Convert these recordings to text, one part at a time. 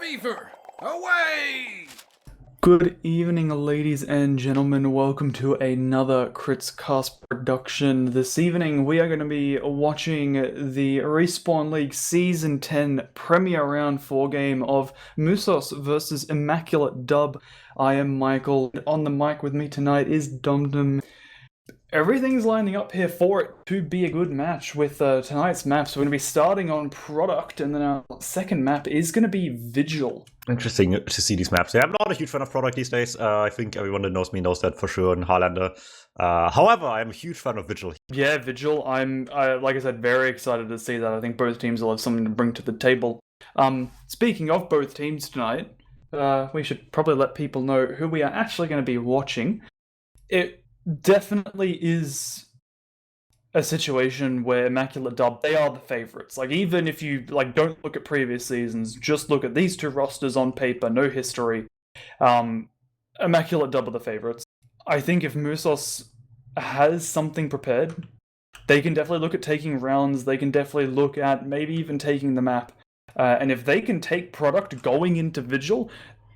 Beaver, away! Good evening, ladies and gentlemen. Welcome to another Crits Cast production. This evening, we are going to be watching the Respawn League Season 10 Premier Round 4 game of Musos versus Immaculate Dub. I am Michael. On the mic with me tonight is DuMmTm. Everything's lining up here for it to be a good match with tonight's maps. We're going to be starting on Product, and then our second map is going to be Vigil. Interesting to see these maps. Yeah, I'm not a huge fan of Product these days. I think everyone that knows me knows that for sure in Highlander. However, I'm a huge fan of Vigil. Yeah, Vigil. I'm like I said, very excited to see that. I think both teams will have something to bring to the table. Speaking of both teams tonight, we should probably let people know who we are actually going to be watching. It definitely is a situation where Immaculate Dub, they are the favorites. Like, even if you don't look at previous seasons, just look at these two rosters on paper, no history. Immaculate Dub are the favorites. I think if Musos has something prepared, they can definitely look at taking rounds. They can definitely look at maybe even taking the map. And if they can take Product going into Vigil,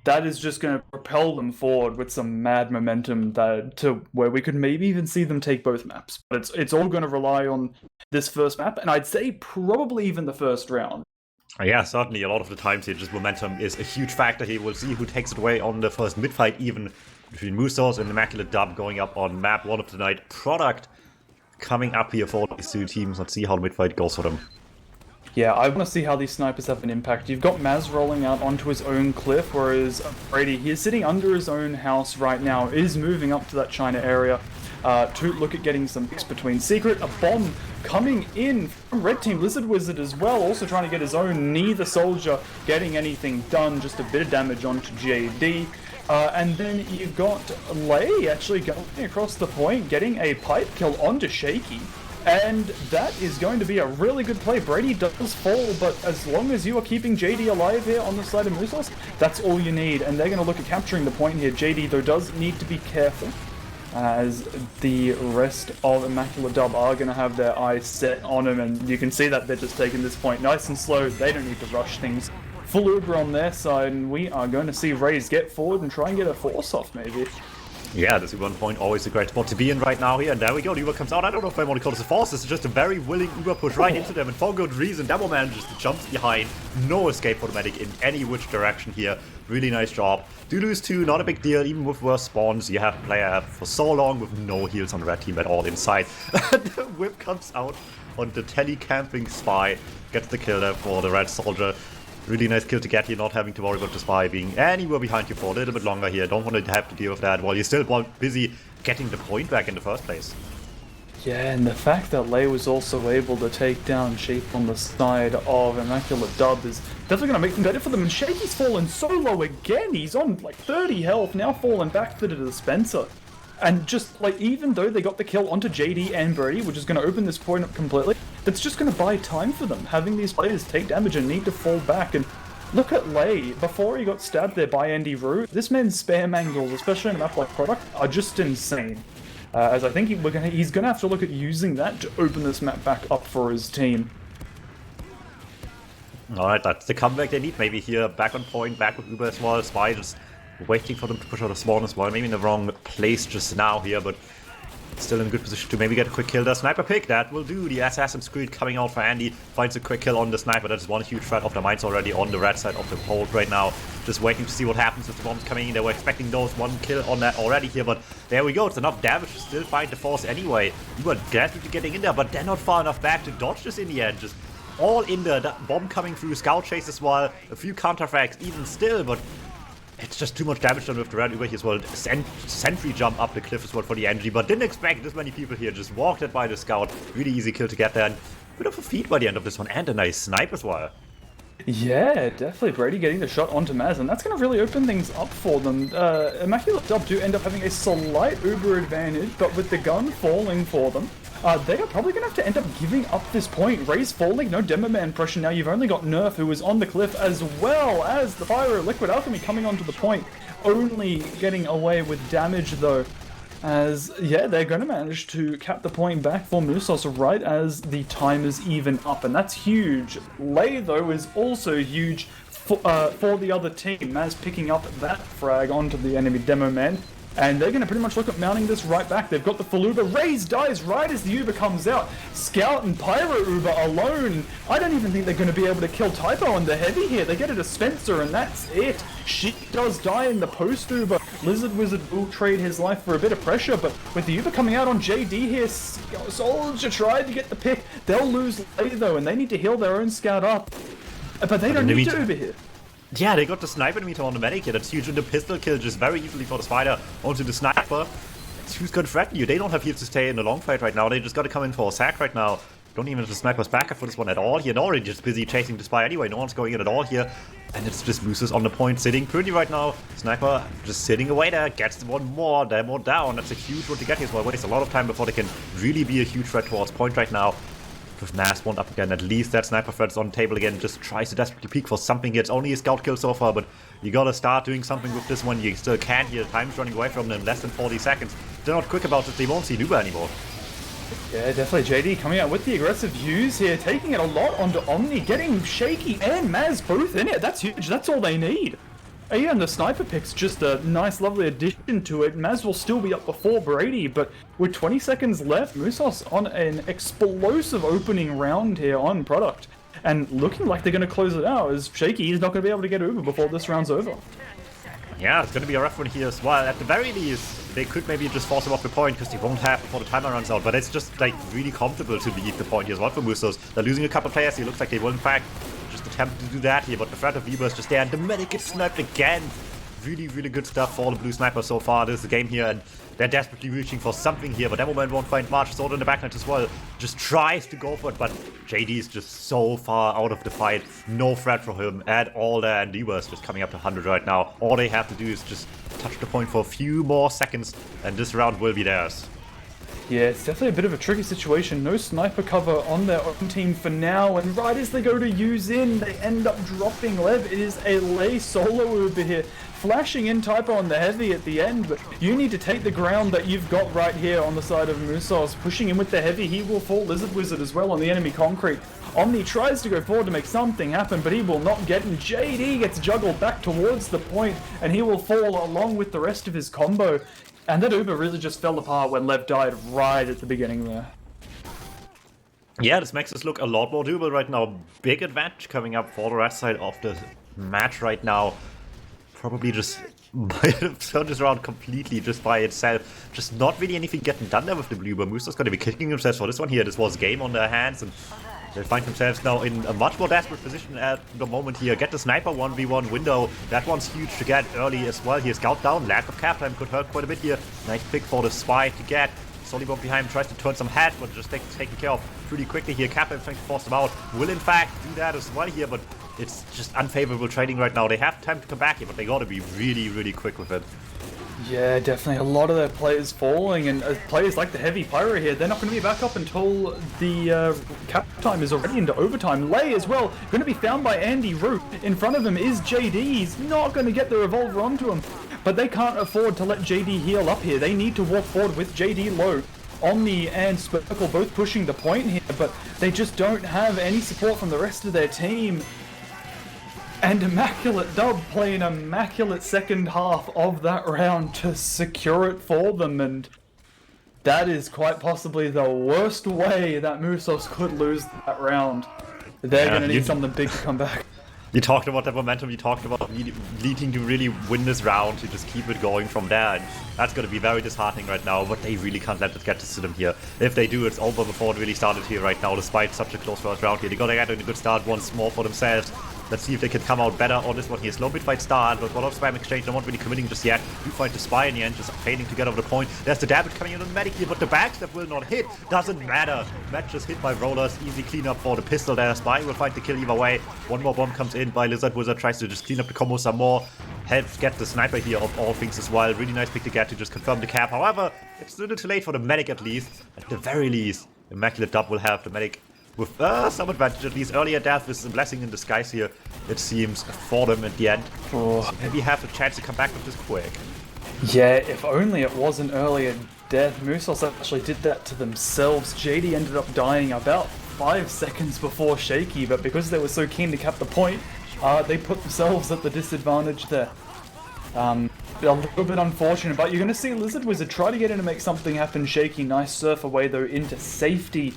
that is just going to propel them forward with some mad momentum to where we could maybe even see them take both maps. But it's all going to rely on this first map, and I'd say probably even the first round. Yeah, certainly. A lot of the times here, just momentum is a huge factor here. We'll see who takes it away on the first mid-fight, even between Musos and Immaculate Dub going up on map 1 of the night. Product coming up here for these two teams. Let's see how the mid-fight goes for them. Yeah, I want to see how these snipers have an impact. You've got Maz rolling out onto his own cliff, whereas Brady, he is sitting under his own house right now, is moving up to that China area to look at getting some picks between Secret. A bomb coming in from Red Team Lizard Wizard as well, also trying to get his own. Neither soldier getting anything done, just a bit of damage onto JD. And then you've got Lei actually going across the point, getting a pipe kill onto Shaky. And that is going to be a really good play. Brady does fall, but as long as you are keeping JD alive here on the side of Musos, that's all you need. And they're going to look at capturing the point here. JD, though, does need to be careful, as the rest of Immaculate Dub are going to have their eyes set on him. And you can see that they're just taking this point nice and slow. They don't need to rush things. Full Uber on their side, and we are going to see Raze get forward and try and get a force off, maybe. Yeah, this Uber point, always a great spot to be in right now here. And there we go, the Uber comes out. I don't know if I want to call this a force. This is just a very willing Uber push right into them. And for good reason, Demo manages to jump behind. No escape for the medic in any which direction here. Really nice job. Do lose 2, not a big deal. Even with worse spawns, you have a player for so long with no heals on the red team at all inside. The whip comes out on the tele-camping spy. Gets the kill there for the red soldier. Really nice kill to get here, not having to worry about the spy being anywhere behind you for a little bit longer here. Don't want to have to deal with that while you're still busy getting the point back in the first place. Yeah, and the fact that Lei was also able to take down Shape on the side of Immaculate Dub is definitely going to make them better for them. And Shaky's fallen so low again. He's on like 30 health, now falling back to the dispenser. And just, even though they got the kill onto JD and Brady, which is going to open this point up completely, that's just going to buy time for them, having these players take damage and need to fall back. And look at Lei, before he got stabbed there by Andy Rue, this man's spam angles, especially in a map like Product, are just insane. As I think he's going to have to look at using that to open this map back up for his team. Alright, that's the comeback they need maybe here. Back on point, back with Uber as well. Spy just waiting for them to push out a spawn as well. Maybe in the wrong place just now here, but still in a good position to maybe get a quick kill. The sniper pick, that will do. The Assassin's Creed coming out for Andy. Finds a quick kill on the sniper. That is one huge threat of the mines already on the red side of the hold right now. Just waiting to see what happens with the bombs coming in. They were expecting those one kill on that already here, but there we go. It's enough damage to still find the force anyway. You were gradually getting in there, but they're not far enough back to dodge this in the end. Just all in there. That bomb coming through, scout chase as well. A few counterfacts even still, but it's just too much damage done with the red Uber here as well. Sentry jump up the cliff as well for the NG, but didn't expect this many people here. Just walked it by the scout. Really easy kill to get there. And a bit of a feed by the end of this one, and a nice snipe as well. Yeah, definitely Brady getting the shot onto Maz, and that's going to really open things up for them. Immaculate Dub do end up having a slight Uber advantage, but with the gun falling for them, they are probably going to have to end up giving up this point. Raze falling, no Demo Man pressure now. You've only got Nerf, who is on the cliff, as well as the Pyro Liquid Alchemy coming onto the point. Only getting away with damage, though. As, yeah, they're going to manage to cap the point back for Musos right as the time is even up, and that's huge. Lei, though, is also huge. for the other team. Maz picking up that frag onto the enemy demo man. And they're going to pretty much look at mounting this right back. They've got the full Uber. Raze dies right as the Uber comes out. Scout and Pyro Uber alone. I don't even think they're going to be able to kill Typo on the heavy here. They get a dispenser and that's it. She does die in the post Uber. Lizard Wizard will trade his life for a bit of pressure, but with the Uber coming out on JD here, Soldier tried to get the pick. They'll lose Lay though, and they need to heal their own Scout up. But they don't need to Uber here. Yeah, they got the sniper meter on the medic here. That's huge. And the pistol kill just very easily for the spider onto the sniper. Who's going to threaten you? They don't have heals to stay in the long fight right now. They just got to come in for a sack right now. Don't even have the sniper's backup for this one at all here. They're already just busy chasing the spy anyway. No one's going in at all here. And it's just Musos on the point, sitting pretty right now. Sniper just sitting away there. Gets one more. They're more down. That's a huge one to get here. So it wastes a lot of time before they can really be a huge threat towards point right now. With Nas one up again, at least that sniper threat is on the table again, just tries to desperately peek for something here. It's only a scout kill so far, but you gotta start doing something with this one. You still can't here, time's running away from them, less than 40 seconds. They're not quick about it, they won't see Nuba anymore. Yeah, definitely JD coming out with the aggressive use here, taking it a lot onto Omni, getting Shaky and Maz both in it. That's huge, that's all they need. Yeah, and the sniper pick's just a nice, lovely addition to it. Maz will still be up before Brady, but with 20 seconds left, Musos on an explosive opening round here on product. And looking like they're going to close it out, as Shaky is not going to be able to get Uber before this round's over. Yeah, it's going to be a rough one here as well. At the very least, they could maybe just force him off the point, because they won't have before the timer runs out. But it's just, like, really comfortable to leave the point here as well for Musos. They're losing a couple of players here. Looks like they will, in fact, just attempt to do that here, but the threat of Weaver is just there, and the medic gets sniped again. Really, really good stuff for the blue sniper so far. This is the game here, and they're desperately reaching for something here, but Demoman won't find much. Sword in the backnet as well. Just tries to go for it, but JD is just so far out of the fight. No threat for him at all there, and Weaver is just coming up to 100 right now. All they have to do is just touch the point for a few more seconds, and this round will be theirs. Yeah, it's definitely a bit of a tricky situation. No sniper cover on their own team for now, and right as they go to use in, they end up dropping Lev. It is a Lay solo over here, flashing in Typo on the heavy at the end, but you need to take the ground that you've got right here on the side of Musos. Pushing in with the heavy, he will fall Lizard Wizard as well on the enemy concrete. Omni tries to go forward to make something happen, but he will not get in. JD gets juggled back towards the point, and he will fall along with the rest of his combo. And that Uber really just fell apart when Lev died right at the beginning there. Yeah, this makes us look a lot more doable right now. Big advantage coming up for the right side of the match right now. Probably just might have turned this around completely just by itself. Just not really anything getting done there with the blue. But Musos going to be kicking themselves for this one here. This was game on their hands, and they find themselves now in a much more desperate position at the moment here. Get the sniper 1v1 window. That one's huge to get early as well here. Scout down. Lack of cap time could hurt quite a bit here. Nice pick for the spy to get. Solibomb behind him tries to turn some heads, but just taken care of pretty quickly here. Cap time trying to force them out. Will in fact do that as well here, but it's just unfavorable trading right now. They have time to come back here, but they gotta be really, really quick with it. Yeah, definitely. A lot of their players falling, and players like the Heavy Pyro here, they're not going to be back up until the cap time is already into overtime. Lay as well, going to be found by Andy Root. In front of him is JD. He's not going to get the revolver onto him, but they can't afford to let JD heal up here. They need to walk forward with JD low. Omni and Sparkle both pushing the point here, but they just don't have any support from the rest of their team. And Immaculate Dub play an immaculate second half of that round to secure it for them, and that is quite possibly the worst way that Musos could lose that round. They're going to need something big to come back. You talked about the momentum, you talked about needing to really win this round, to just keep it going from there, and that's going to be very disheartening right now, but they really can't let it get to them here. If they do, it's over before it really started here right now, despite such a close first round here. They got to get a good start once more for themselves. Let's see if they can come out better on this one here. Slow mid fight start, but a lot of spam exchange, not really committing just yet. You find the spy in the end, just failing to get over the point. There's the damage coming in on the medic here, but the backstab will not hit. Doesn't matter. Match just hit by rollers. Easy cleanup for the pistol there. Spy will find the kill either way. One more bomb comes in by Lizard Wizard, tries to just clean up the combo some more. Helps get the sniper here of all things as well. Really nice pick to get to just confirm the cap. However, it's a little too late for the medic at least. At the very least, Immaculate Dub will have the medic with some advantage, at least earlier death is a blessing in disguise here, it seems, for them at the end. So maybe have a chance to come back with this quick. Yeah, if only it wasn't earlier death. Musos actually did that to themselves. JD ended up dying about 5 seconds before Shaky, but because they were so keen to cap the point, They put themselves at the disadvantage there. A little bit unfortunate, but you're going to see Lizard Wizard try to get in to make something happen. Shaky, nice surf away though into safety.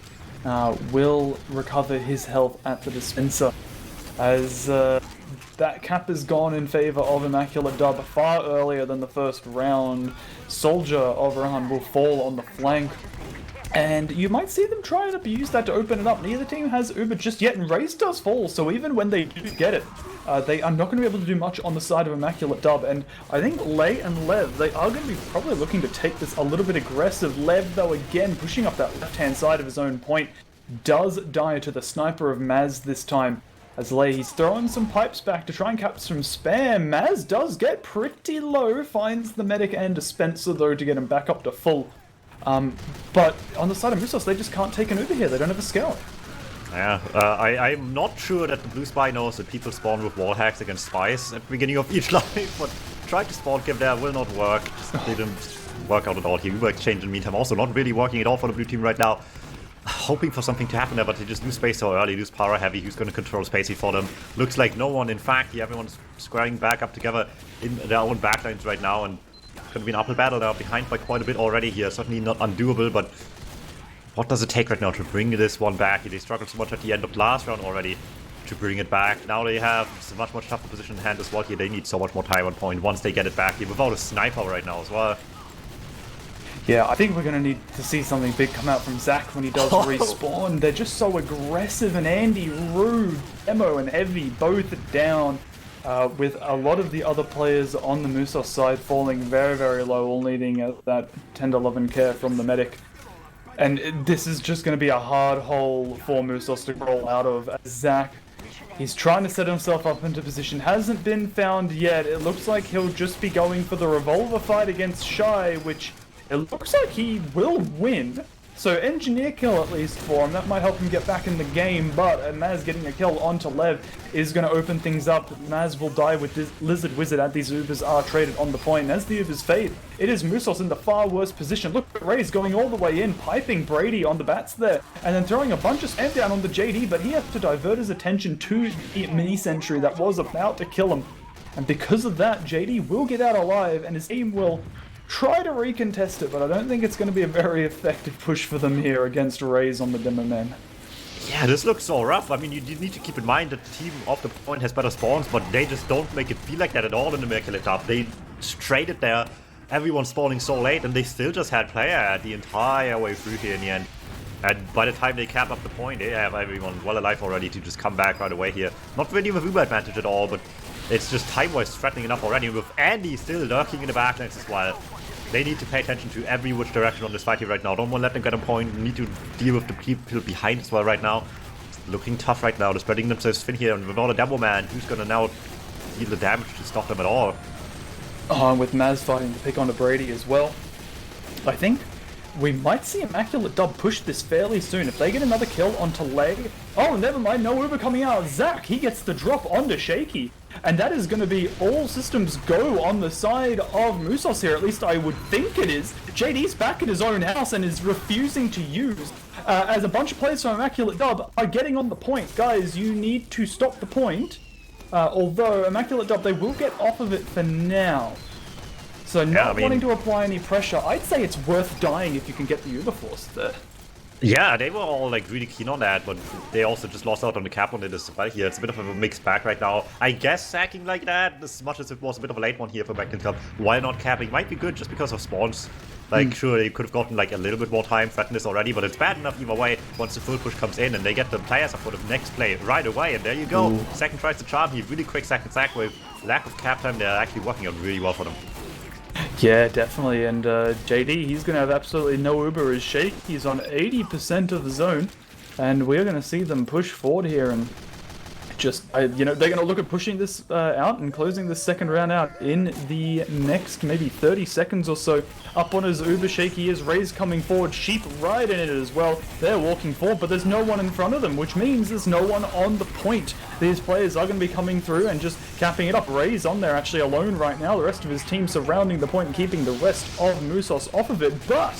Will recover his health at the dispenser as that cap is gone in favor of Immaculate Dub far earlier than the first round. Soldier of Rohan will fall on the flank. And you might see them try and abuse that to open it up. Neither team has Uber just yet, and Raze does fall, so even when they do get it, they are not going to be able to do much on the side of Immaculate Dub. And I think Lei and Lev, they are going to be probably looking to take this a little bit aggressive. Lev, though, again, pushing up that left-hand side of his own point, does die to the sniper of Maz this time. As Lei, he's throwing some pipes back to try and capture some spam. Maz does get pretty low, finds the medic and dispenser, though, to get him back up to full. But on the side of Musos, they just can't take an Uber here. They don't have a scout. Yeah, I'm not sure that the blue spy knows that people spawn with wall hacks against spies at the beginning of each life, but trying to spawn camp there will not work. Just didn't work out at all here. Uber exchange in the meantime also not really working at all for the blue team right now. Hoping for something to happen there, but they just lose space so early, lose power heavy. Who's going to control spacey for them? Looks like no one. In fact, everyone's squaring back up together in their own backlines right now, and going to be an uphill battle. They are behind by quite a bit already here. Certainly not undoable, but what does it take right now to bring this one back? They struggled so much at the end of last round already to bring it back. Now they have a much tougher position in hand as well here. They need so much more time on point once they get it back here without a sniper right now as well. Yeah, I think we're going to need to see something big come out from Zach when he does respawn. They're just so aggressive, and Andy, Rude, Demo, and Heavy both down. With a lot of the other players on the Musos side falling very low, all needing that tender love and care from the medic. And this is just going to be a hard hole for Musos to crawl out of. Zach, he's trying to set himself up into position, hasn't been found yet. It looks like he'll just be going for the revolver fight against Shy, which it looks like he will win. So engineer kill at least for him, that might help him get back in the game, but Maz getting a kill onto Lev is going to open things up. Maz will die with this Lizard Wizard as these Ubers are traded on the point. And as the Ubers fade, it is Musos in the far worse position. Look at Raze going all the way in, piping Brady on the bats there, and then throwing a bunch of spam down on the JD, but he has to divert his attention to the mini sentry that was about to kill him. And because of that, JD will get out alive, and his team will try to recontest it, but I don't think it's going to be a very effective push for them here against Raze on the DuMmTm. Yeah, this looks so rough. I mean, you need to keep in mind that the team off the point has better spawns, but they just don't make it feel like that at all in the Immaculate Dub. They traded there, everyone spawning so late, and they still just had player the entire way through here in the end. And by the time they cap up the point, they have everyone well alive already to just come back right away here. Not really with Uber advantage at all, but it's just time-wise threatening enough already, with Andy still lurking in the backlines as well. They need to pay attention to every which direction on this fight here right now. Don't want to let them get a point. Need to deal with the people behind as well right now. Looking tough right now. They're spreading themselves thin here, and without a demo man, who's going to now deal the damage to stop them at all? With Maz fighting to pick onto Brady as well. I think we might see Immaculate Dub push this fairly soon. If they get another kill onto Lei... Oh, never mind, no Uber coming out. Zach, he gets the drop onto Shaky. And that is going to be all systems go on the side of Musos here. At least I would think it is. JD's back at his own house and is refusing to use. As a bunch of players from Immaculate Dub are getting on the point. Guys, you need to stop the point. Although Immaculate Dub, they will get off of it for now. So not wanting to apply any pressure, I'd say it's worth dying if you can get the Uber Force there. Yeah, they were all like really keen on that, but they also just lost out on the cap on it as well here. It's a bit of a mixed bag right now. I guess sacking like that, as much as it was a bit of a late one here for Immaculate Dub, while not capping, might be good just because of spawns. Like, sure, they could have gotten like a little bit more time, threatened this already, but it's bad enough either way once the full push comes in and they get the players up for the next play right away, and there you go. Ooh. Second tries to charm here, really quick second sack with lack of cap time. They're actually working out really well for them. Yeah, definitely, and JD, he's going to have absolutely no Uber as Shake. He's on 80% of the zone, and we're going to see them push forward here, and just, you know, they're going to look at pushing this out and closing this second round out in the next maybe 30 seconds or so. Up on his Uber, Shaky is. Raze coming forward, Sheep right in it as well. They're walking forward, but there's no one in front of them, which means there's no one on the point. These players are going to be coming through and just capping it up. Raze on there actually alone right now. The rest of his team surrounding the point and keeping the rest of Musos off of it, but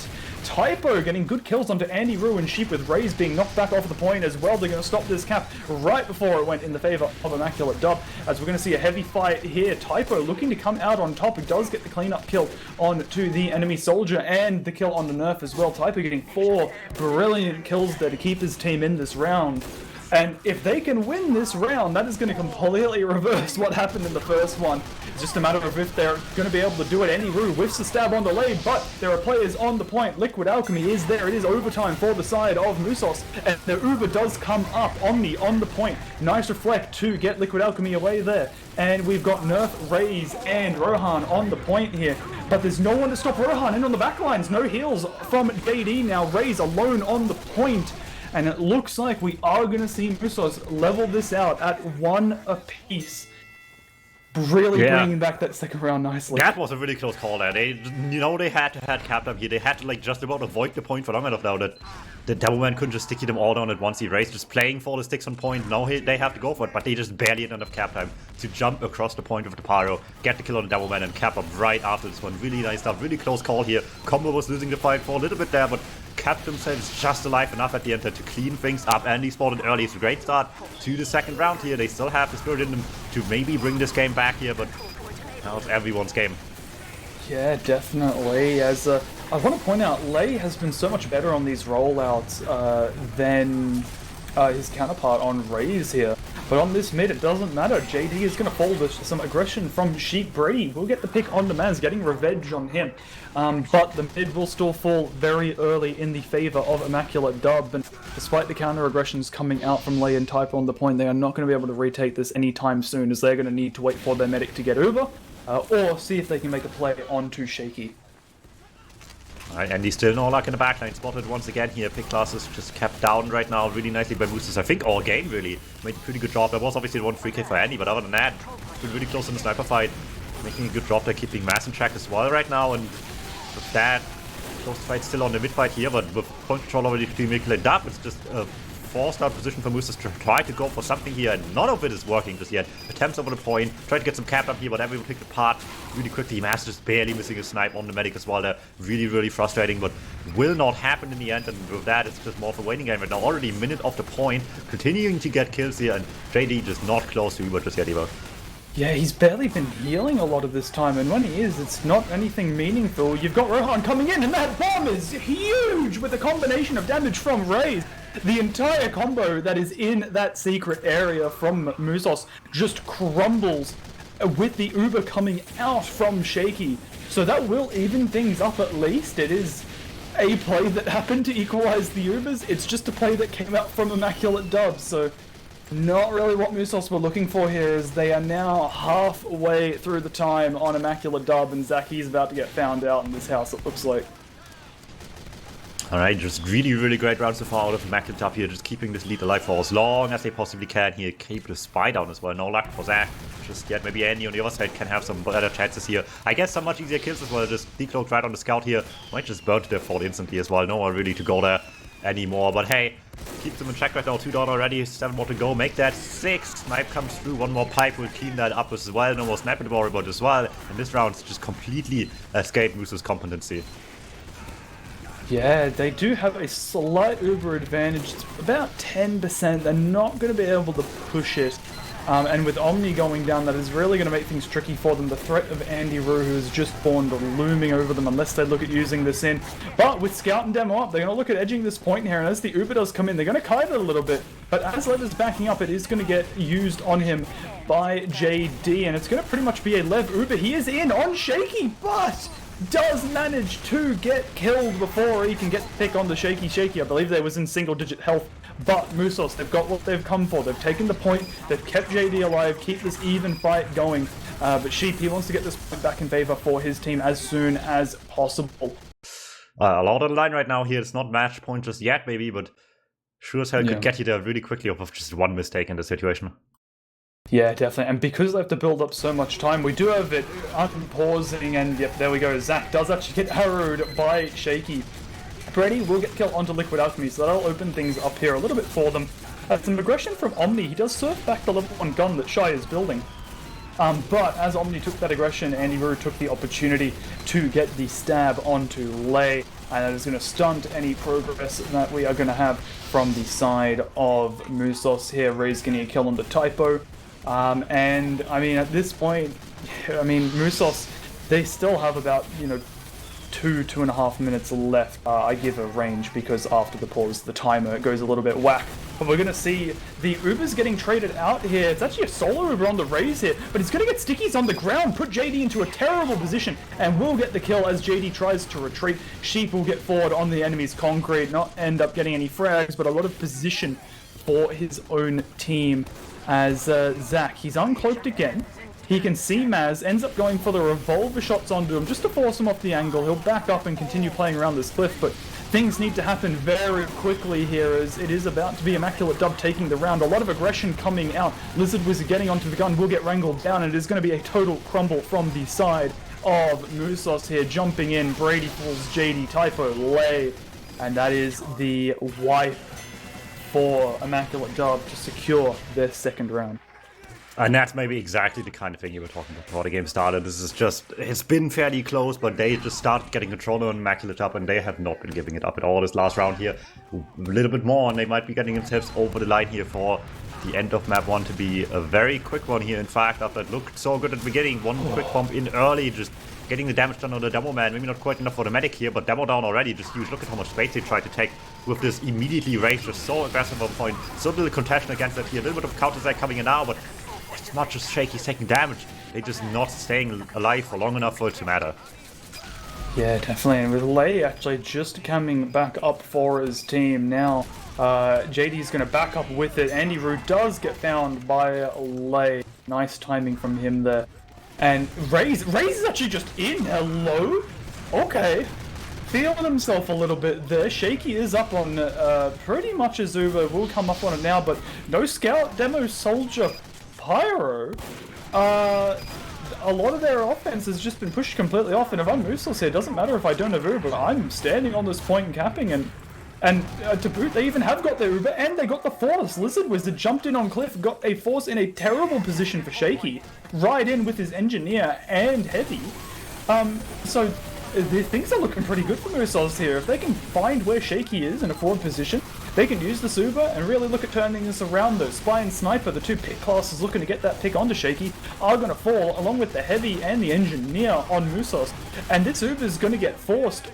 Typo getting good kills onto Andy Roo and Sheep, with Raze being knocked back off the point as well. They're going to stop this cap right before it went in the favor of Immaculate Dub, as we're going to see a heavy fight here. Typo looking to come out on top. He does get the cleanup kill onto the enemy soldier and the kill on the nerf as well. Typo getting 4 brilliant kills there to keep his team in this round. And if they can win this round, that is going to completely reverse what happened in the first one. It's just a matter of if they're going to be able to do it. Andy Roo whiffs the stab on the lead, but there are players on the point. Liquid Alchemy is there. It is overtime for the side of Musos, and the Uber does come up. Omni on the point. Nice reflect to get Liquid Alchemy away there. And we've got Nerf, Raze, and Rohan on the point here. But there's no one to stop Rohan in on the backlines. No heals from JD now. Raze alone on the point. And it looks like we are going to see Musos level this out at 1 apiece. Really bringing back that second round nicely. That was a really close call there. They had to have capped up here. They had to like just about avoid the point for long enough now that the DuMmTm couldn't just stick them all down at once. He raced just playing for the sticks on point. Now they have to go for it, but they just barely had enough cap time to jump across the point with the pyro, get the kill on the DuMmTm, and cap up right after this one. Really nice stuff. Really close call here. Combo was losing the fight for a little bit there, but kept themselves just alive enough at the end to clean things up. And he spotted early. It's a great start to the second round here. They still have the spirit in them to maybe bring this game back here, but now it's everyone's game. Yeah, definitely. As I want to point out, Lei has been so much better on these rollouts than his counterpart on Raze here. But on this mid, it doesn't matter. JD is going to fall to some aggression from Sheep. Brady will get the pick on Maz, getting revenge on him. But the mid will still fall very early in the favor of Immaculate Dub. And despite the counter aggressions coming out from Lei and Typo on the point, they are not going to be able to retake this anytime soon, as they're going to need to wait for their medic to get Uber, or see if they can make a play onto Shaky. Alright, and he's still no luck in the backline. Spotted once again here. Pick classes just kept down right now really nicely by Musos. I think all game really made a pretty good job. There was obviously the one free kick for Andy, but other than that, been really close in the sniper fight. Making a good job there, keeping Mass in track as well right now. And with that, close fight still on the mid fight here, but with point control already between Mikkel and Dub, it's just a forced out position for Musos to try to go for something here, and none of it is working just yet. Attempts over the point, tried to get some cap up here, but everyone picked apart really quickly. Mass just barely missing a snipe on the medic as well. They're really, really frustrating, but will not happen in the end, and with that, it's just more of a waiting game right now. Already a minute off the point, continuing to get kills here, and JD just not close to Uber just yet either. Yeah, he's barely been healing a lot of this time, and when he is, it's not anything meaningful. You've got Rohan coming in, and that bomb is huge with a combination of damage from Raze. The entire combo that is in that secret area from Musos just crumbles with the Uber coming out from Shaky. So that will even things up at least. It is a play that happened to equalize the Ubers. It's just a play that came out from Immaculate Dub. So not really what Musos were looking for here, as they are now halfway through the time on Immaculate Dub, and Zaki's about to get found out in this house, it looks like. Alright, just really, really great round so far out of Immaculate Dub here, just keeping this lead alive for as long as they possibly can here. Keep the spy down as well. No luck for Zach just yet. Maybe Andy on the other side can have some better chances here. I guess some much easier kills as well. Just decloaked right on the scout here. Might just burn to their fort instantly as well. No one really to go there anymore. But hey, keep them in check right now. 2 down already, 7 more to go. Make that 6. Snipe comes through. One more pipe will clean that up as well. No more sniper to worry about as well. And this round just completely escaped Musos' competency. Yeah, they do have a slight Uber advantage. It's about 10%. They're not going to be able to push it. And with Omni going down, that is really going to make things tricky for them. The threat of Andy Roo, who has just spawned, looming over them unless they look at using this in. But with Scout and Demo up, they're going to look at edging this point here. And as the Uber does come in, they're going to kite it a little bit. But as Lev backing up, it is going to get used on him by JD. And it's going to pretty much be a Lev Uber. He is in on Shaky, but does manage to get killed before he can get the pick on the Shaky. I believe they was in single-digit health. But Musos, they've got what they've come for. They've taken the point, they've kept JD alive, keep this even fight going. But Sheep, he wants to get this point back in favor for his team as soon as possible. A lot on the line right now here. It's not match point just yet, maybe, but sure as hell could get you there really quickly off of just one mistake in the situation. Yeah, definitely. And because they have to build up so much time, we do have it unpausing, and yep, there we go. Zach does actually get harrowed by Shaky. Brady will get killed onto Liquid Alchemy, so that'll open things up here a little bit for them. Some aggression from Omni. He does surf back the level 1 gun that Shy is building. But as Omni took that aggression, Andy Rue took the opportunity to get the stab onto Lei, and that is going to stunt any progress that we are going to have from the side of Musos here. Rei's going to kill on the typo. And, I mean, at this point, I mean, Musos, they still have about, 2.5 minutes left. I give a range because after the pause, the timer goes a little bit whack. But we're going to see the Ubers getting traded out here. It's actually a solo Uber on the Raise here, but he's going to get stickies on the ground, put JD into a terrible position, and will get the kill as JD tries to retreat. Sheep will get forward on the enemy's concrete, not end up getting any frags, but a lot of position for his own team as Zach, he's uncloaked again. He can see Maz, ends up going for the revolver shots onto him just to force him off the angle. He'll back up and continue playing around this cliff, but things need to happen very quickly here as it is about to be Immaculate Dub taking the round. A lot of aggression coming out. Lizard Wizard getting onto the gun will get wrangled down, and it is going to be a total crumble from the side of Musos here. Jumping in, Brady falls, JD, typo, Lei, and that is the wipe for Immaculate Dub to secure their second round. And that's maybe exactly the kind of thing you were talking about before the game started. This is just, it's been fairly close, but they just started getting control on Immaculate up, and they have not been giving it up at all this last round here. A little bit more, and they might be getting themselves over the line here for the end of map 1 to be a very quick one here. In fact, after it looked so good at the beginning, one quick bump in early, just getting the damage done on the Demo Man. Maybe not quite enough for the medic here, but Demo down already, just huge. Look at how much space they tried to take with this immediately raised, just so aggressive on point. So little contention against that here. A little bit of counter-attack coming in now, but it's not just Shaky's taking damage. They're just not staying alive for long enough for it to matter. Yeah, definitely. And with Lei actually just coming back up for his team now, JD's going to back up with it. Andy Rue does get found by Lei. Nice timing from him there. And Rei's is actually just in. Hello? Okay. Feeling himself a little bit there. Shaky is up on pretty much as Uber. Will come up on it now, but no scout, demo, soldier, pyro. A lot of their offense has just been pushed completely off, and if I'm Musos here, it doesn't matter if I don't have Uber, I'm standing on this point and capping, and to boot, they even have got their Uber, and they got the Force. Lizard Wizard jumped in on Cliff, got a Force in a terrible position for Shaky, right in with his Engineer and Heavy. So things are looking pretty good for Musos here. If they can find where Shaky is in a forward position, they can use this Uber and really look at turning this around though. Spy and Sniper, the two pick classes looking to get that pick onto Shaky, are going to fall along with the Heavy and the Engineer on Musos. And this Uber is going to get forced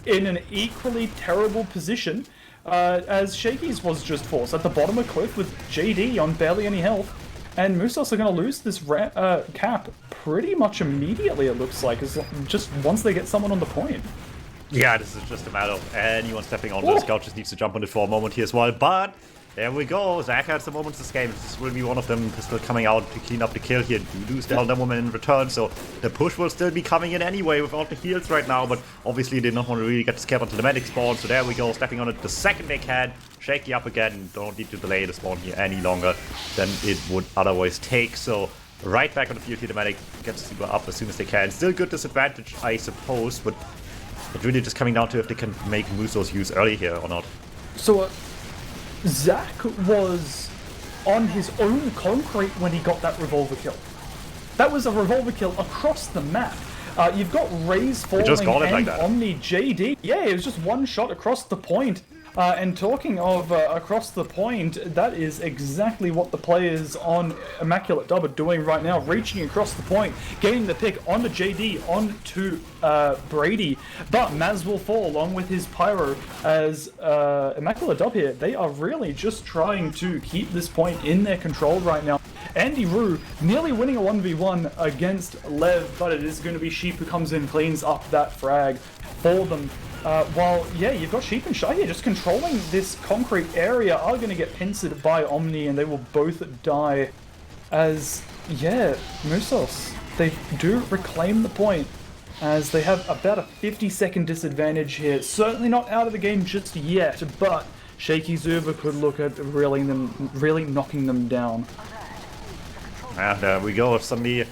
in an equally terrible position as Shaky's was just forced at the bottom of Cliff with JD on barely any health. And Musos are going to lose this cap pretty much immediately, it looks like, just once they get someone on the point. Yeah, this is just a matter of anyone stepping on. The scout just needs to jump on it for a moment here as well. But there we go. Zach had some moments this game. This will be one of them still coming out to clean up the kill here. You lose the Elder Woman in return, so the push will still be coming in anyway without the heals right now. But obviously they don't want to really get scared onto the medic spawn. So there we go, stepping on it the second they can. Shaky up again. Don't need to delay the spawn here any longer than it would otherwise take. So right back on the field here, the medic gets super up as soon as they can. Still good disadvantage, I suppose, but it's really just coming down to if they can make Musos use early here or not. So Zach was on his own concrete when he got that revolver kill. That was a revolver kill across the map. You've got Rei's falling and like Omni JD. Yeah, it was just one shot across the point. And talking of across the point, that is exactly what the players on Immaculate Dub are doing right now, reaching across the point, getting the pick onto JD, onto Brady, but Maz will fall along with his Pyro as Immaculate Dub here. They are really just trying to keep this point in their control right now. Andy Rue nearly winning a 1v1 against Lev, but it is going to be Sheep who comes in, cleans up that frag for them. While, yeah, you've got Sheep and Shy here just controlling this concrete area, are going to get pincered by Omni, and they will both die as, yeah, Musos, they do reclaim the point, as they have about a 50-second disadvantage here. Certainly not out of the game just yet, but Shaky Zuba could look at really knocking them down. And there we go, suddenly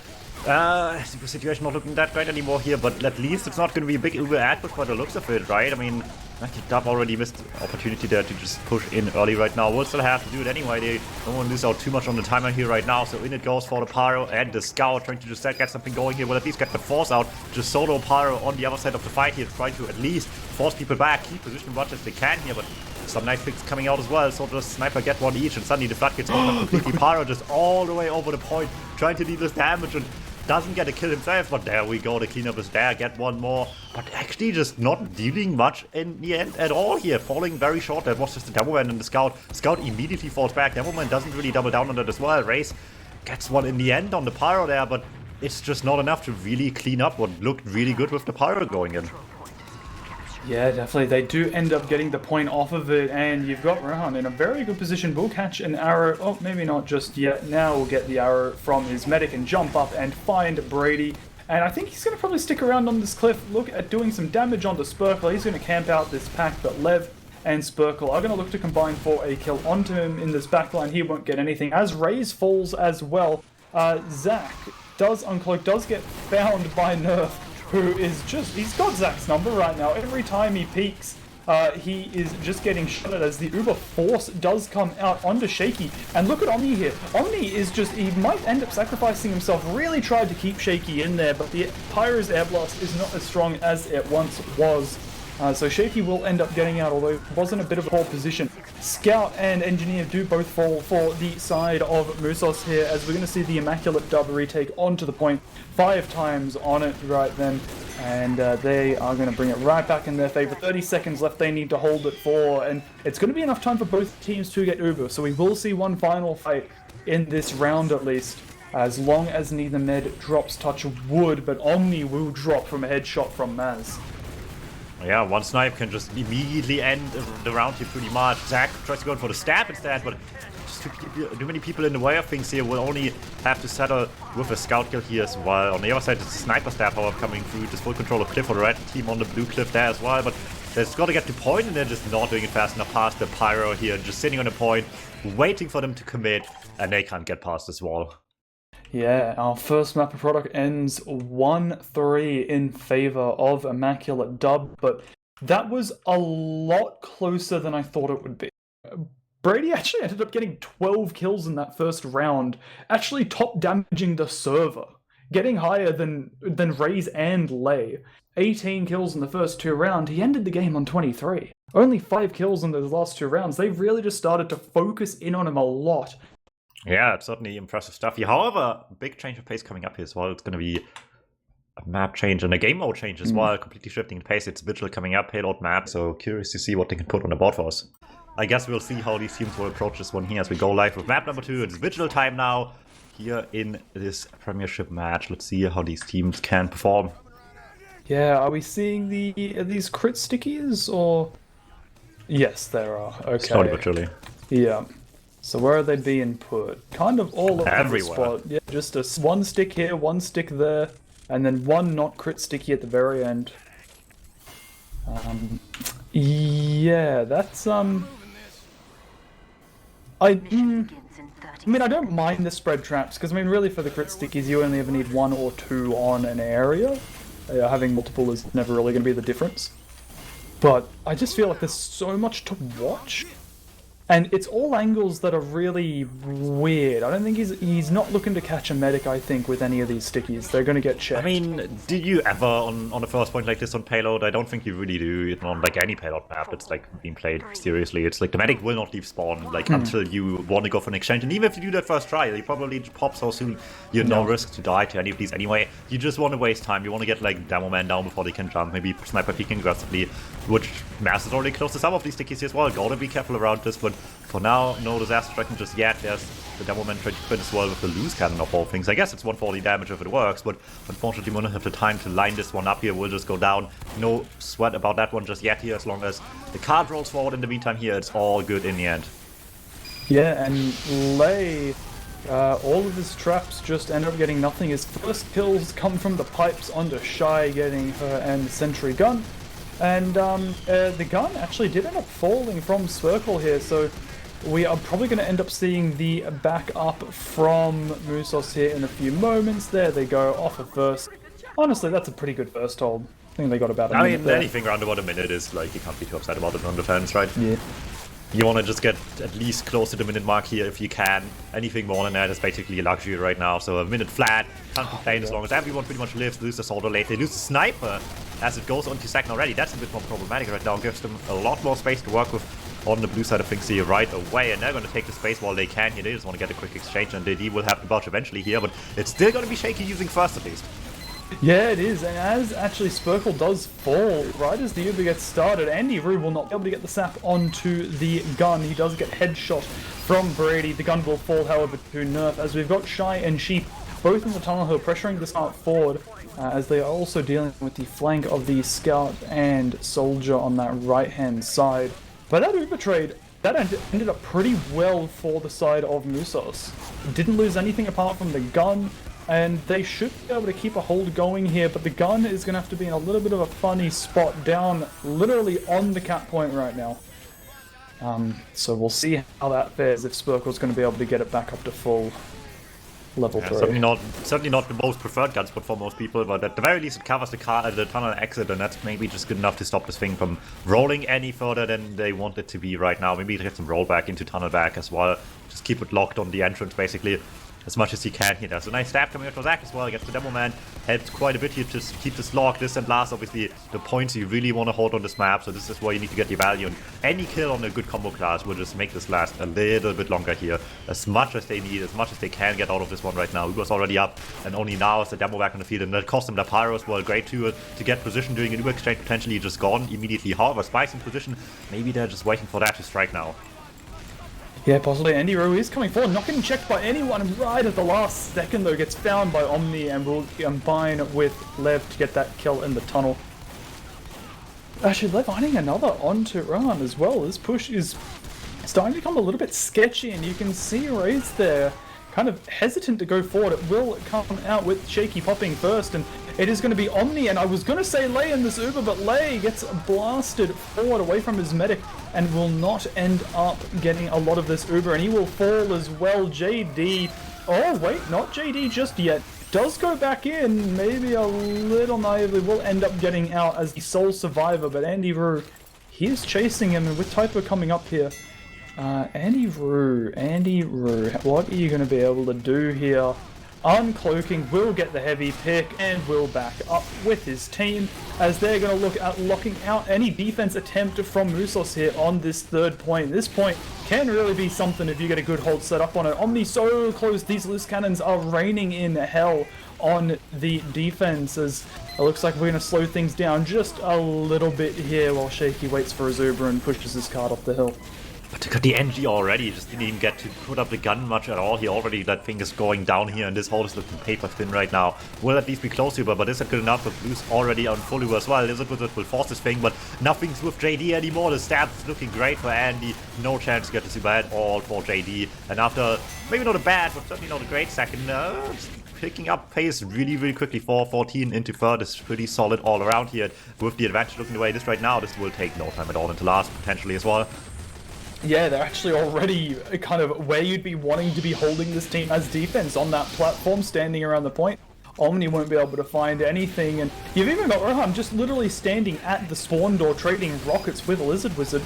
The situation not looking that great anymore here, but at least it's not going to be a big Uber output by the looks of it, right? I mean, Dub already missed the opportunity there to just push in early right now. We'll still have to do it anyway. They don't want to lose out too much on the timer here right now, so in it goes for the Pyro and the Scout, trying to just get something going here. Will at least get the Force out. Just solo Pyro on the other side of the fight here, trying to at least force people back, keep position much as they can here, but some nice picks coming out as well, so just Sniper get one each, and suddenly the floodgates open up completely. Pyro just all the way over the point, trying to deal this damage, and doesn't get a kill himself, but there we go, the cleanup is there, get one more, but actually just not dealing much in the end at all here, falling very short. That was just the DuMmTm and the Scout. Scout immediately falls back, DuMmTm doesn't really double down on that as well. Race gets one in the end on the Pyro there, but it's just not enough to really clean up what looked really good with the Pyro going in. Yeah, definitely. They do end up getting the point off of it, and you've got Rohan in a very good position. Will catch an arrow. Oh, maybe not just yet. Now we'll get the arrow from his medic and jump up and find Brady. And I think he's going to probably stick around on this cliff, look at doing some damage onto Spurkle. He's going to camp out this pack, but Lev and Spurkle are going to look to combine for a kill onto him in this backline. He won't get anything, as Raze falls as well. Zach does uncloak, does get found by Nerf, who is just, he's got Zach's number right now. Every time he peeks, he is just getting shot at as the Uber Force does come out onto Shaky. And look at Omni here. Omni is just, he might end up sacrificing himself. Really tried to keep Shaky in there, but the Pyro's Air Blast is not as strong as it once was. So Shaky will end up getting out, although it was in a bit of a poor position. Scout and Engineer do both fall for the side of Musos here, as we're going to see the Immaculate Dub retake onto the point 5 times on it right then. And they are going to bring it right back in their favor. 30 seconds left they need to hold it for, and it's going to be enough time for both teams to get Uber. So we will see one final fight in this round at least, as long as neither Med drops touch wood, but Omni will drop from a headshot from Maz. Yeah, one snipe can just immediately end the round here pretty much. Zach tries to go for the stab instead, but just too many people in the way of things here. Will only have to settle with a scout kill here as well. On the other side, it's a sniper stab power coming through. Just full control of cliff for the red team on the blue cliff there as well, but they've got to get to point, and they're just not doing it fast enough past the Pyro here, just sitting on the point, waiting for them to commit, and they can't get past this wall. Yeah, our first map of product ends 1-3 in favor of Immaculate Dub, but that was a lot closer than I thought it would be. Brady actually ended up getting 12 kills in that first round, actually top damaging the server, getting higher than Raze and Lay. 18 kills in the first 2 rounds, he ended the game on 23. Only 5 kills in those last 2 rounds. They've really just started to focus in on him a lot. Yeah, it's certainly impressive stuff here. However, big change of pace coming up here as well. It's going to be a map change and a game mode change as well. Completely shifting the pace. It's Vigil coming up, payload map. So curious to see what they can put on the board for us. I guess we'll see how these teams will approach this one here as we go live with map number 2. It's Vigil time now here in this Premiership match. Let's see how these teams can perform. Yeah, are we seeing these crit stickies or? Yes, there are. Okay. Slowly but surely. Yeah. So where are they being put? Kind of all over the spot. Yeah, just one stick here, one stick there, and then one not crit sticky at the very end. Yeah, that's I mean, I don't mind the spread traps, because I mean, really for the crit stickies, you only ever need 1 or 2 on an area. Having multiple is never really going to be the difference. But I just feel like there's so much to watch. And it's all angles that are really weird. I don't think he's not looking to catch a medic, I think, with any of these stickies. They're going to get checked. I mean, did you ever, on the first point like this on payload? I don't think you really do it on, like, any payload map that's, like, being played seriously. It's like the medic will not leave spawn, like, until you want to go for an exchange. And even if you do that first try, you probably pop so soon, you have no risk to die to any of these anyway. You just want to waste time. You want to get, like, DuMmTm down before they can jump. Maybe sniper peeking aggressively, which Mass is already close to some of these stickies as well. Gotta be careful around this, but for now, no disaster striking just yet. There's the DuMmTm trying to quit as well with the loose cannon of all things. I guess it's 140 damage if it works, but unfortunately we don't have the time to line this one up here. We'll just go down. No sweat about that one just yet here, as long as the card rolls forward in the meantime here. It's all good in the end. Yeah, and Lay, all of his traps just end up getting nothing. His first kills come from the pipes onto Shy, getting her and the sentry gun. And the gun actually did end up falling from Circle here, so We are probably going to end up seeing the back up from Musos here in a few moments. There they go, off a first. Honestly, that's a pretty good first hold. I think they got about a minute there. Anything around about a minute is like, you can't be too upset about it on defense, right? Yeah. You want to just get at least close to the minute mark here if you can. Anything more than that is basically a luxury right now. So a minute flat, can't complain as long as everyone pretty much lives. Lose the soldier late, they lose the sniper as it goes on to second already. That's a bit more problematic right now. Gives them a lot more space to work with on the blue side of things here right away. And they're going to take the space while they can here. They just want to get a quick exchange, and DD will have the budge eventually here. But it's still going to be shaky using first at least. Yeah, it is, and as actually Spurkle does fall, right as the Uber gets started, Andy Rue will not be able to get the sap onto the gun. He does get headshot from Brady. The gun will fall, however, to Nerf, as we've got Shy and Sheep both in the tunnel hill, pressuring the start forward, as they are also dealing with the flank of the Scout and Soldier on that right-hand side. But that Uber trade, that ended up pretty well for the side of Musos. Didn't lose anything apart from the gun, and they should be able to keep a hold going here, but the gun is going to have to be in a little bit of a funny spot down literally on the cap point right now. So we'll see how that fares, if Spurkle's going to be able to get it back up to full level 3. Certainly not the most preferred gun spot for most people, but at the very least it covers the tunnel exit, and that's maybe just good enough to stop this thing from rolling any further than they want it to be right now. Maybe get some rollback into tunnel back as well. Just keep it locked on the entrance basically as much as he can here. There's a nice stab coming out for Zach as well against the Demo Man. Helps quite a bit here to keep this locked. This and last, obviously, the points you really want to hold on this map, so this is where you need to get the value. And any kill on a good combo class will just make this last a little bit longer here. As much as they need, as much as they can get out of this one right now. Uber's already up, and only now is the Demo back on the field. And that cost them the Pyro as well. Great to get position during an Uber exchange, potentially just gone immediately. However, Spike's in position. Maybe they're just waiting for that to strike now. Yeah, possibly. Andy Rowe is coming forward, not getting checked by anyone right at the last second, though. Gets found by Omni and will combine with Lev to get that kill in the tunnel. Actually, Lev finding another onto Rohan as well. This push is starting to become a little bit sketchy, and you can see Ray's there kind of hesitant to go forward. It will come out with Shaky popping first, and it is going to be Omni, and I was going to say Lei in this Uber, but Lei gets blasted forward away from his medic and will not end up getting a lot of this Uber, and he will fall as well. JD, oh wait, not JD just yet, does go back in, maybe a little naively, will end up getting out as the sole survivor, but Andy Rue, he is chasing him, and with Typo coming up here, Andy Rue, what are you going to be able to do here? Uncloaking will get the heavy pick and will back up with his team, as they're going to look at locking out any defense attempt from Musos here on this third point. This point can really be something if you get a good hold set up on it. Omni so close, these loose cannons are raining in hell on the defense, as it looks like we're going to slow things down just a little bit here while Shaky waits for his Uber and pushes his card off the hill. But they got the NG already, just didn't even get to put up the gun much at all. He already, that thing is going down here, and this hole is looking paper thin right now. Will at least be close to, but is that good enough? The Blues already on full Uber as well. Lizard Wizard will force this thing, but nothing's with JD anymore. The stab is looking great for Andy. No chance to get this Uber at all for JD. And after, maybe not a bad, but certainly not a great second, picking up pace really, really quickly. 4-14 into third is pretty solid all around here. With the advantage looking the way it is right now, this will take no time at all into last, potentially as well. Yeah, they're actually already kind of where you'd be wanting to be holding this team as defense on that platform, standing around the point. Omni won't be able to find anything, and you've even got Rohan just literally standing at the spawn door trading rockets with Lizard Wizard.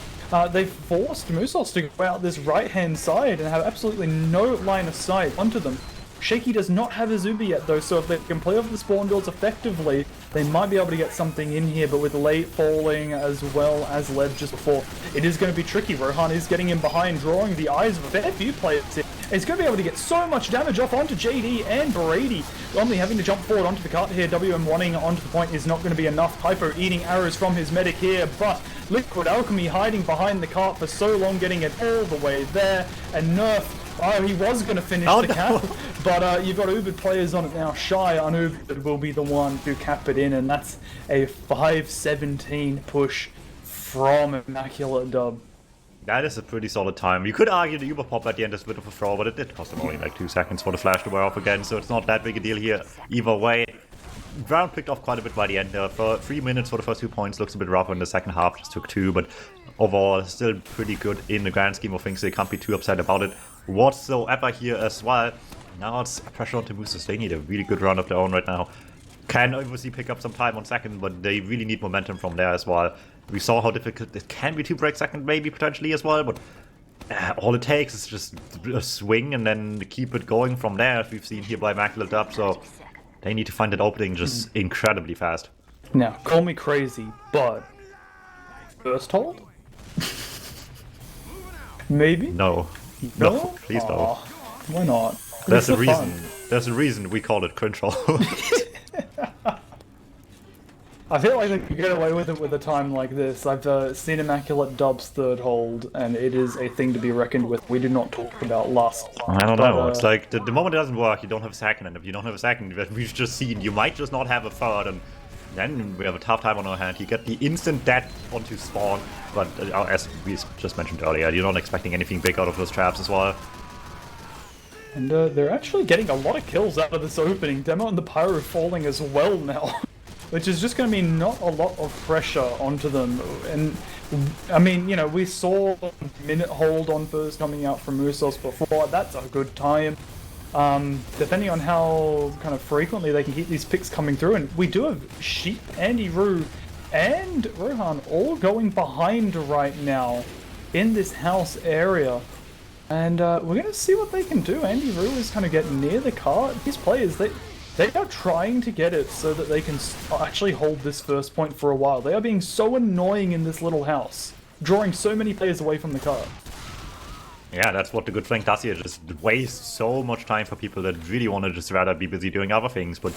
They've forced Musos to go out this right-hand side and have absolutely no line of sight onto them. Shaky does not have his Uber yet though, so if they can play off the spawn doors effectively, they might be able to get something in here, but with late falling as well as Lev just before, it is going to be tricky. Rohan is getting in behind, drawing the eyes of a fair few players here. He's going to be able to get so much damage off onto JD and Brady. Only having to jump forward onto the cart here, WM wanting onto the point is not going to be enough. Typo eating arrows from his medic here, but Liquid Alchemy hiding behind the cart for so long, getting it all the way there, and Nerf, oh, he was going to finish the cap, but you've got Ubered players on it now. Shy on Ubered will be the one to cap it in, and that's a 5:17 push from Immaculate Dub. That is a pretty solid time. You could argue the Uber pop at the end is a bit of a throw, but it did cost them only like 2 seconds for the flash to wear off again, so it's not that big a deal here either way. round picked off quite a bit by the end there. For 3 minutes for the first 2 points, looks a bit rougher in the second half, just took 2, but overall still pretty good in the grand scheme of things. They can't be too upset about it whatsoever here as well. Now it's pressure onto Musos. They need a really good run of their own right now. Can obviously pick up some time on second, but they really need momentum from there as well. We saw how difficult it can be to break second, maybe potentially as well, but all it takes is just a swing and then keep it going from there, as we've seen here by Immaculate Dub. So they need to find that opening just incredibly fast. Now, call me crazy, but first hold? Maybe? No. No? No, please don't. Why not? There's a It's reason. fun. There's a reason we call it cringe hold. I feel like they could get away with it with a time like this. I've seen Immaculate Dub's third hold, and it is a thing to be reckoned with. We did not talk about last time. I don't know. It's like the moment it doesn't work, you don't have a second, and if you don't have a second, we've just seen you might just not have a third, and then we have a tough time on our hand. You get the instant death onto spawn, but as we just mentioned earlier, you're not expecting anything big out of those traps as well. And they're actually getting a lot of kills out of this opening. Demo and the Pyro falling as well now. Which is just going to be not a lot of pressure onto them. And, I mean, you know, we saw minute hold on first coming out from Musos before. That's a good time. Depending on how kind of frequently they can keep these picks coming through. And we do have Sheep, Andy Roo, and Rohan all going behind right now in this house area. And we're going to see what they can do. Andy Roo is kind of getting near the cart. These players, they are trying to get it so that they can actually hold this first point for a while. They are being so annoying in this little house, drawing so many players away from the cart. Yeah, that's what the good flank does here. Just wastes so much time for people that really want to just rather be busy doing other things, but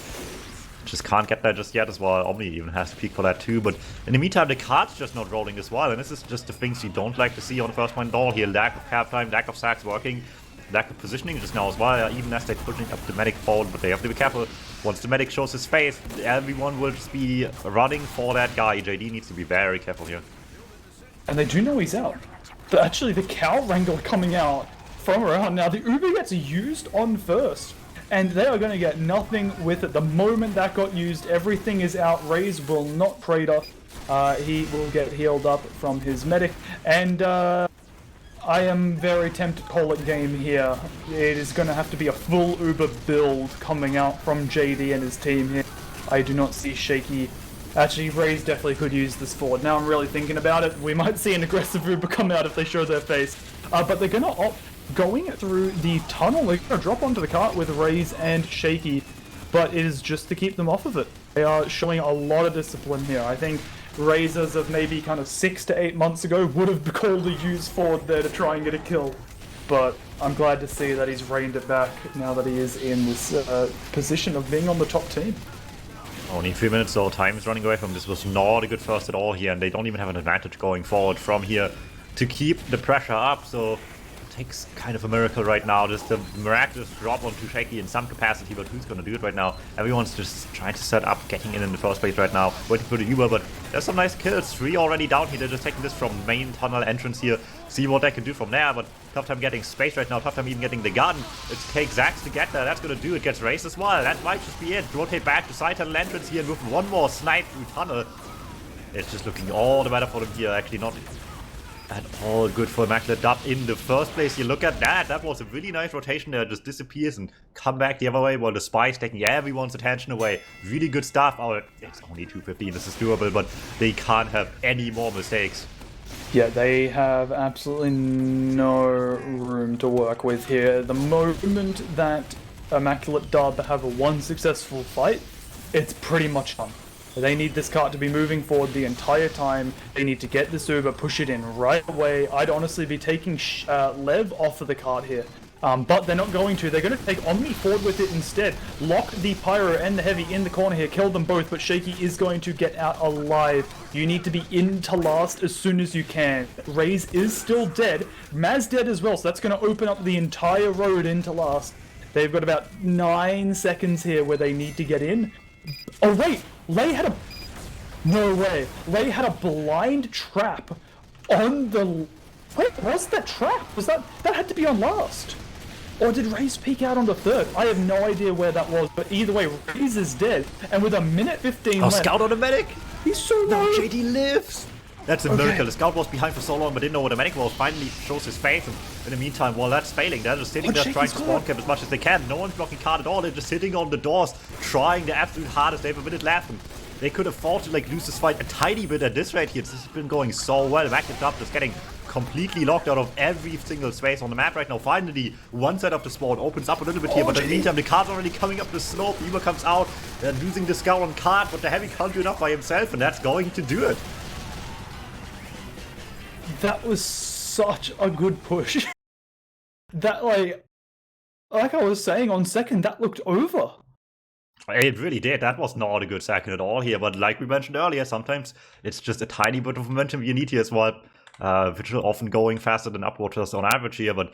just can't get there just yet as well. Omni even has to peek for that too, but in the meantime, the cart's just not rolling as well, and this is just the things you don't like to see on the first point at all here. Lack of cap time, lack of sacks working, lack of positioning just now as well, even as they're pushing up the medic forward, but they have to be careful. Once the medic shows his face, everyone will just be running for that guy. JD needs to be very careful here. And they do know he's out. But actually, the Cow Wrangler coming out from around now. The Uber gets used on first, and they are going to get nothing with it. The moment that got used, everything is out. Raze will not crater. He will get healed up from his medic, and I am very tempted to call it game here. It is going to have to be a full Uber build coming out from JD and his team here. I do not see Shaky. Actually, Raze definitely could use this forward. Now I'm really thinking about it. We might see an aggressive Uber come out if they show their face. But they're going to opt going through the tunnel. They're going to drop onto the cart with Raze and Shaky. But it is just to keep them off of it. They are showing a lot of discipline here. I think Razors of maybe kind of 6 to 8 months ago would have called a use forward there to try and get a kill. But I'm glad to see that he's reined it back now that he is in this position of being on the top team. Only 3 minutes though, time is running away from this. Was not a good first at all here, and they don't even have an advantage going forward from here to keep the pressure up, so it takes kind of a miracle right now. Just a miraculous drop onto Shaky in some capacity, but who's gonna do it right now? Everyone's just trying to set up getting in the first place right now, waiting for the Uber, but there's some nice kills. 3 already down here. They're just taking this from main tunnel entrance here, see what they can do from there, but tough time getting space right now, tough time even getting the gun. It takes Zax to get there, that's gonna do it. Gets Race as well, that might just be it. Rotate back to side tunnel entrance here and with one more snipe through tunnel. It's just looking all the better for them here, actually not at all good for Immaculate Dub in the first place. You look at that, that was a really nice rotation there, just disappears and come back the other way while the Spy's taking everyone's attention away. Really good stuff. Oh, it's only 215, this is doable, but they can't have any more mistakes. Yeah, they have absolutely no room to work with here. The moment that Immaculate Dub have a one successful fight, it's pretty much done. They need this cart to be moving forward the entire time. They need to get this Uber, push it in right away. I'd honestly be taking Lev off of the cart here. But they're not going to. They're going to take Omni forward with it instead. Lock the Pyro and the Heavy in the corner here. Kill them both, but Shaky is going to get out alive. You need to be into last as soon as you can. Raze is still dead. Maz dead as well, so that's going to open up the entire road into last. They've got about 9 seconds here where they need to get in. Oh wait! Lei had a... No way. Lei had a blind trap on the... Wait, was that trap? Was that... That had to be on last. Or did Raze peek out on the third? I have no idea where that was, but either way, Raze is dead. And with a minute 15 left... Scout on the medic! He's so low! No, JD lives! That's a miracle. The Scout was behind for so long, but didn't know what the medic was. Finally shows his face, and in the meantime, while that's failing, they're just sitting there trying to spawn camp as much as they can. No one's blocking card at all. They're just sitting on the doors, trying their absolute hardest. They have a minute left, and they could afford to lose this fight a tiny bit at this rate here. This has been going so well. Immaculate Dub is getting completely locked out of every single space on the map right now. Finally, one side of the spawn opens up a little bit here, but in the meantime, the card's already coming up the slope. Eber comes out, they're losing the Scout on card, but the Heavy can't do enough by himself, and that's going to do it. That was such a good push. That, like I was saying on second, that looked over. It really did. That was not a good second at all here, but like we mentioned earlier, sometimes it's just a tiny bit of momentum you need here as well. Which are often going faster than upwaters on average here, but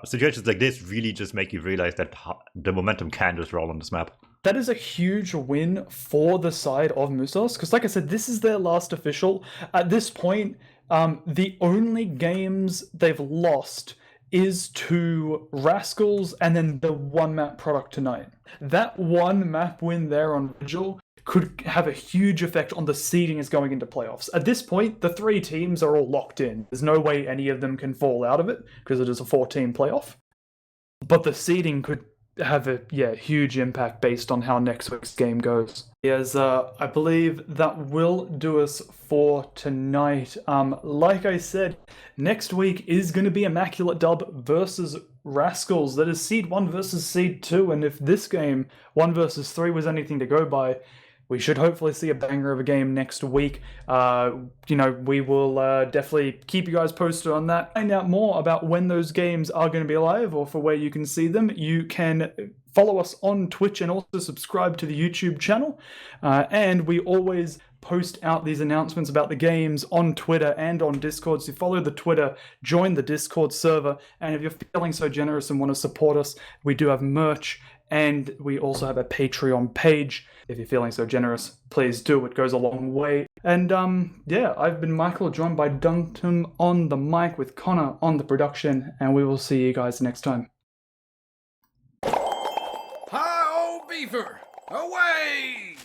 situations like this really just make you realize that the momentum can just roll on this map. That is a huge win for the side of Musos, because like I said, this is their last official. At this point, the only games they've lost is to Rascals and then the one map product tonight. That one map win there on Vigil could have a huge effect on the seeding as going into playoffs. At this point, the 3 teams are all locked in. There's no way any of them can fall out of it, because it is a 4-team playoff. But the seeding could have a huge impact based on how next week's game goes. Yes, I believe that will do us for tonight. Like I said, next week is going to be Immaculate Dub versus Rascals. That is Seed 1 versus Seed 2, and if this game, 1 versus 3, was anything to go by, we should hopefully see a banger of a game next week. We will definitely keep you guys posted on that. Find out more about when those games are going to be live or for where you can see them. You can follow us on Twitch and also subscribe to the YouTube channel. And we always post out these announcements about the games on Twitter and on Discord. So follow the Twitter, join the Discord server, and if you're feeling so generous and want to support us, we do have merch, and we also have a Patreon page. If you're feeling so generous, please do. It goes a long way. And I've been Michael, joined by DuMmTm on the mic with Connor on the production, and we will see you guys next time. Hi, old beaver! Away!